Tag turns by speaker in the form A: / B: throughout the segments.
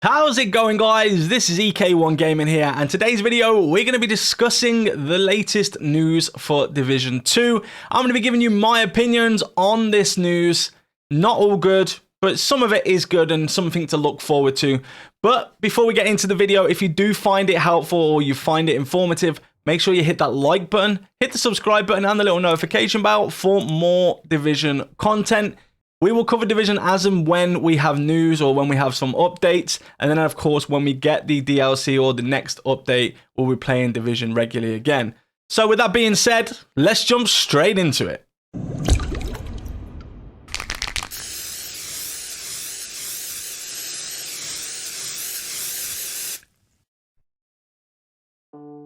A: How's it going, guys? This is EK1 Gaming here, and today's video we're going to be discussing the latest news for Division 2. I'm going to be giving you my opinions on this news. Not all good, but some of it is good and something to look forward to. But before we get into the video, if you do find it helpful or you find it informative, make sure you hit that like button, hit the subscribe button and the little notification bell for more Division content. We will cover Division as and when we have news or when we have some updates. And then, of course, when we get the DLC or the next update, we'll be playing Division regularly again. So with that being said, let's jump straight into it.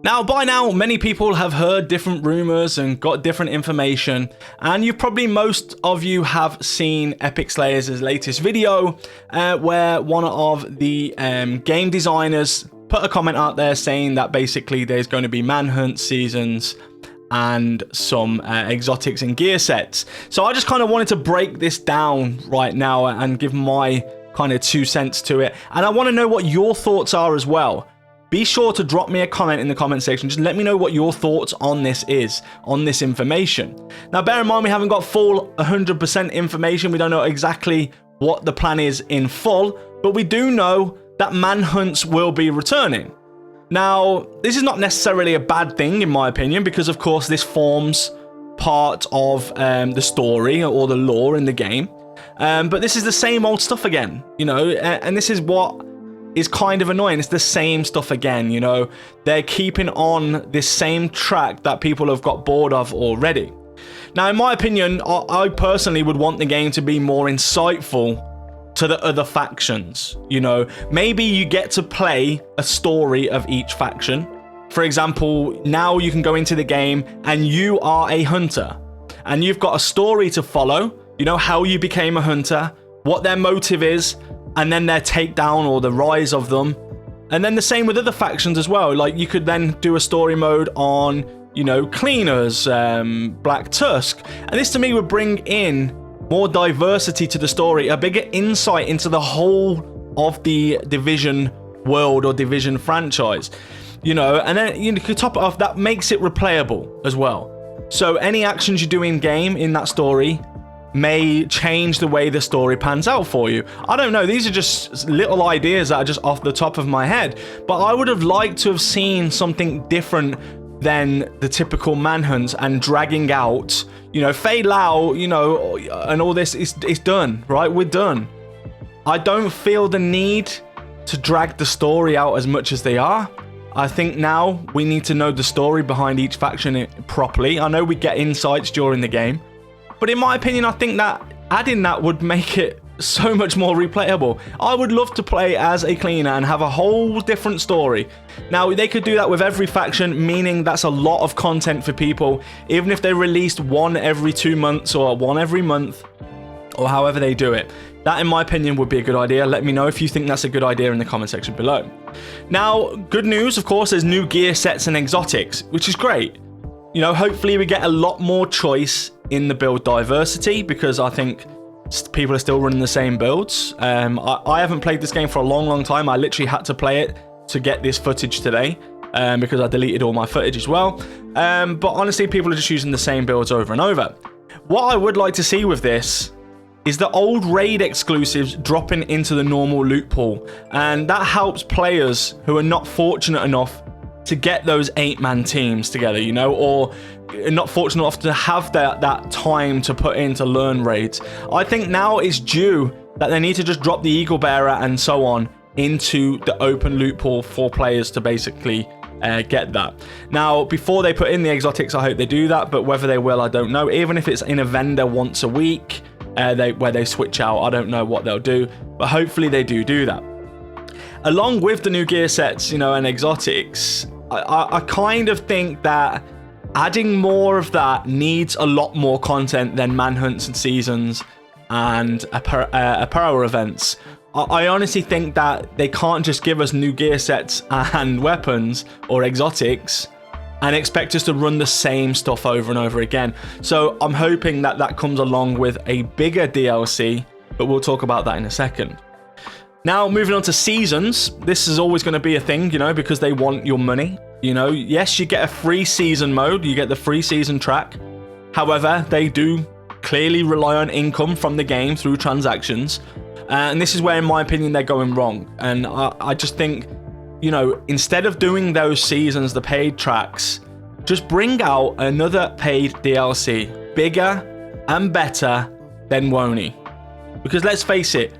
A: Now, by now, many people have heard different rumors and got different information, and most of you have seen Epic Slayers' latest video, where one of the game designers put a comment out there saying that basically there's going to be Manhunt seasons and some exotics and gear sets. So I just kind of wanted to break this down right now and give my kind of 2 cents to it, and I want to know what your thoughts are as well. Be sure to drop me a comment in the comment section. Just let me know what your thoughts on this is, on this information. Now, bear in mind, we haven't got full 100% information. We don't know exactly what the plan is in full, but we do know that Manhunts will be returning. Now, this is not necessarily a bad thing, in my opinion, because, of course, this forms part of the story or the lore in the game. But this is the same old stuff again, you know, and this is what is kind of annoying. It's the same stuff again, you know. They're keeping on this same track that people have got bored of already. Now, in my opinion, I personally would want the game to be more insightful to the other factions, you know. Maybe you get to play a story of each faction. For example, now you can go into the game and you are a hunter and you've got a story to follow, you know, how you became a hunter, what their motive is, and then their takedown or the rise of them. And then the same with other factions as well. Like, you could then do a story mode on, you know, cleaners, Black Tusk. And this to me would bring in more diversity to the story, a bigger insight into the whole of the Division world or Division franchise. You know, and then you could top it off, that makes it replayable as well. So any actions you do in game in that story may change the way the story pans out for you. I don't know, these are just little ideas that are just off the top of my head, but I would have liked to have seen something different than the typical Manhunts and dragging out, you know, Fei Lao, you know, and all this is done, right? We're done. I don't feel the need to drag the story out as much as they are. I think now we need to know the story behind each faction properly. I know we get insights during the game, but in my opinion, I think that adding that would make it so much more replayable. I would love to play as a cleaner and have a whole different story. Now, they could do that with every faction, meaning that's a lot of content for people, even if they released one every 2 months or one every month, or however they do it. That, in my opinion, would be a good idea. Let me know if you think that's a good idea in the comment section below. Now, good news, of course, there's new gear sets and exotics, which is great. You know, hopefully we get a lot more choice in the build diversity, because I think people are still running the same builds. I haven't played this game for a long time. I literally had to play it to get this footage today, because I deleted all my footage as well. But honestly, people are just using the same builds over and over. What I would like to see with this is the old raid exclusives dropping into the normal loot pool, and that helps players who are not fortunate enough to get those 8-man teams together, you know, or not fortunate enough to have that time to put in to learn raids. I think now it's due that they need to just drop the Eagle Bearer and so on into the open loot pool for players to basically get that. Now, before they put in the exotics, I hope they do that, but whether they will, I don't know. Even if it's in a vendor once a week, where they switch out, I don't know what they'll do, but hopefully they do that. Along with the new gear sets, you know, and exotics, I kind of think that adding more of that needs a lot more content than Manhunts and seasons and apparel events. I honestly think that they can't just give us new gear sets and weapons or exotics and expect us to run the same stuff over and over again. So I'm hoping that that comes along with a bigger DLC, but we'll talk about that in a second. Now, moving on to seasons, this is always going to be a thing, you know, because they want your money. You know, yes, you get a free season mode, you get the free season track. However, they do clearly rely on income from the game through transactions. And this is where, in my opinion, they're going wrong. And I just think, you know, instead of doing those seasons, the paid tracks, just bring out another paid DLC, bigger and better than Wony. Because let's face it,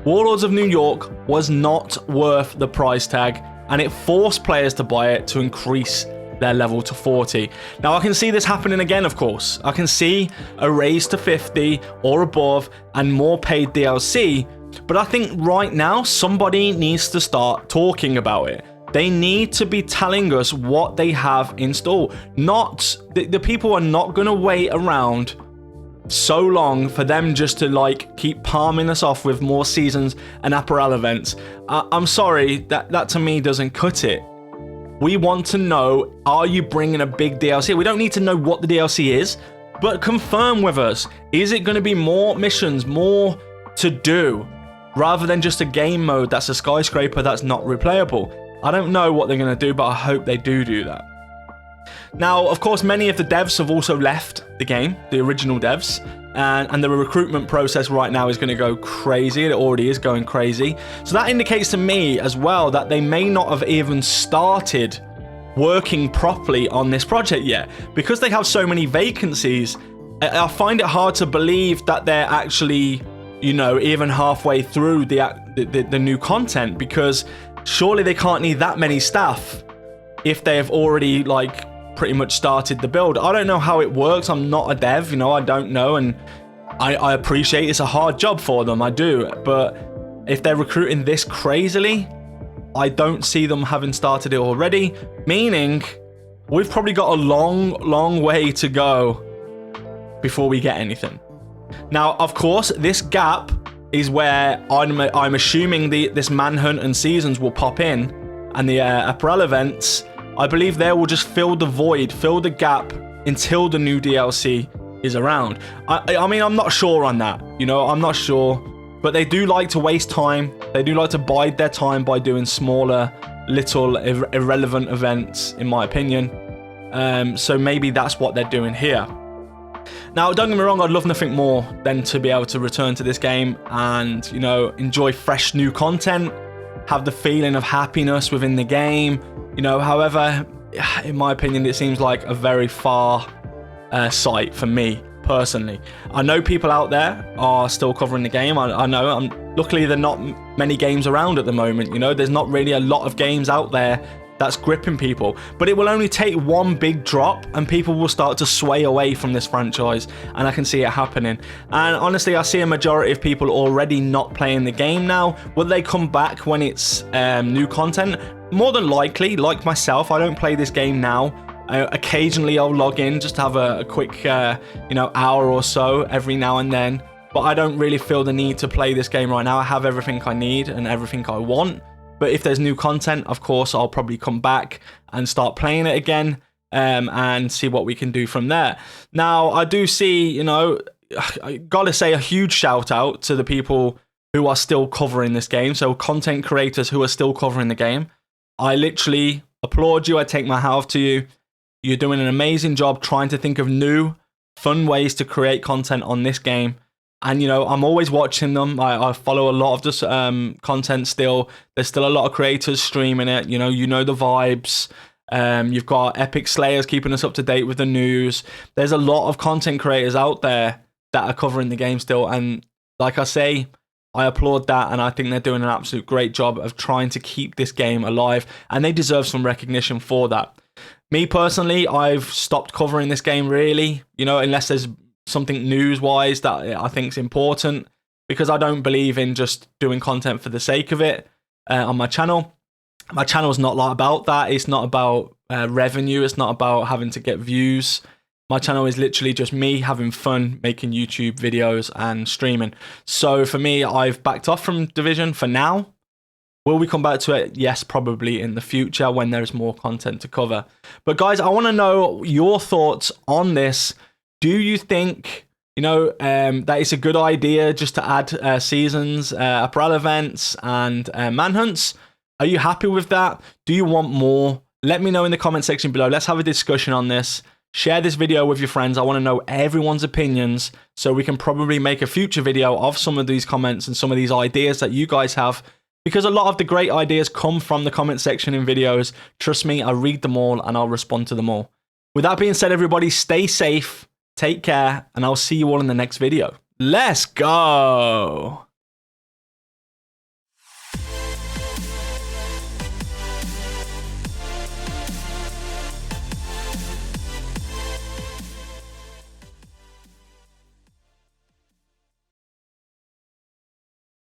A: Warlords of New York was not worth the price tag, and it forced players to buy it to increase their level to 40. Now, I can see this happening again, of course. I can see a raise to 50 or above and more paid DLC, but I think right now somebody needs to start talking about it. They need to be telling us what they have in store. Not the people are not going to wait around so long for them just to like keep palming us off with more seasons and apparel events. I'm sorry, that to me doesn't cut it. We want to know, are you bringing a big DLC? We don't need to know what the DLC is, but confirm with us. Is it going to be more missions, more to do, rather than just a game mode that's a skyscraper that's not replayable? I don't know what they're going to do, but I hope they do that. Now, of course, many of the devs have also left the game, the original devs, and the recruitment process right now is going to go crazy. It already is going crazy. So that indicates to me as well that they may not have even started working properly on this project yet. Because they have so many vacancies, I find it hard to believe that they're actually, you know, even halfway through the new content, because surely they can't need that many staff if they have already, like, pretty much started the build. I don't know how it works. I'm not a dev, you know, I don't know, and I appreciate it's a hard job for them, I do, but if they're recruiting this crazily, I don't see them having started it already, meaning we've probably got a long way to go before we get anything. Now, of course, this gap is where I'm assuming this Manhunt and Seasons will pop in, and the apparel events, I believe they will just fill the void, fill the gap until the new DLC is around. I mean, I'm not sure on that, you know, I'm not sure, but they do like to waste time. They do like to bide their time by doing smaller, little irrelevant events, in my opinion. So maybe that's what they're doing here. Now, don't get me wrong, I'd love nothing more than to be able to return to this game and, you know, enjoy fresh new content, have the feeling of happiness within the game, you know. However, in my opinion, it seems like a very far sight for me personally. I know people out there are still covering the game. I know. Luckily, there are not many games around at the moment, you know. There's not really a lot of games out there that's gripping people, but it will only take one big drop and people will start to sway away from this franchise, and I can see it happening. And honestly, I see a majority of people already not playing the game now. Will they come back when it's new content? More than likely. Like myself, I don't play this game now. Occasionally I'll log in just to have a quick you know, hour or so every now and then, but I don't really feel the need to play this game right now. I have everything I need and everything I want. But if there's new content, of course, I'll probably come back and start playing it again, and see what we can do from there. Now, I do see, you know, I gotta say a huge shout out to the people who are still covering this game. So content creators who are still covering the game. I literally applaud you. I take my hat off to you. You're doing an amazing job trying to think of new, fun ways to create content on this game. And, you know, I'm always watching them. I follow a lot of this content still. There's still a lot of creators streaming it. You know the vibes. You've got Epic Slayers keeping us up to date with the news. There's a lot of content creators out there that are covering the game still. And like I say, I applaud that. And I think they're doing an absolute great job of trying to keep this game alive. And they deserve some recognition for that. Me personally, I've stopped covering this game really, you know, unless there's something news-wise that I think is important, because I don't believe in just doing content for the sake of it on my channel. My channel is not like about that. It's not about revenue. It's not about having to get views. My channel is literally just me having fun making YouTube videos and streaming. So for me, I've backed off from Division for now. Will we come back to it? Yes, probably in the future when there's more content to cover. But guys, I want to know your thoughts on this. Do you think you know, that it's a good idea just to add seasons, apparel events, and manhunts. Are you happy with that? Do you want more? Let me know in the comment section below. Let's have a discussion on this. Share this video with your friends. I want to know everyone's opinions so we can probably make a future video of some of these comments and some of these ideas that you guys have, because a lot of the great ideas come from the comment section in videos. Trust me, I read them all and I'll respond to them all. With that being said, everybody, stay safe, take care, and I'll see you all in the next video. Let's go!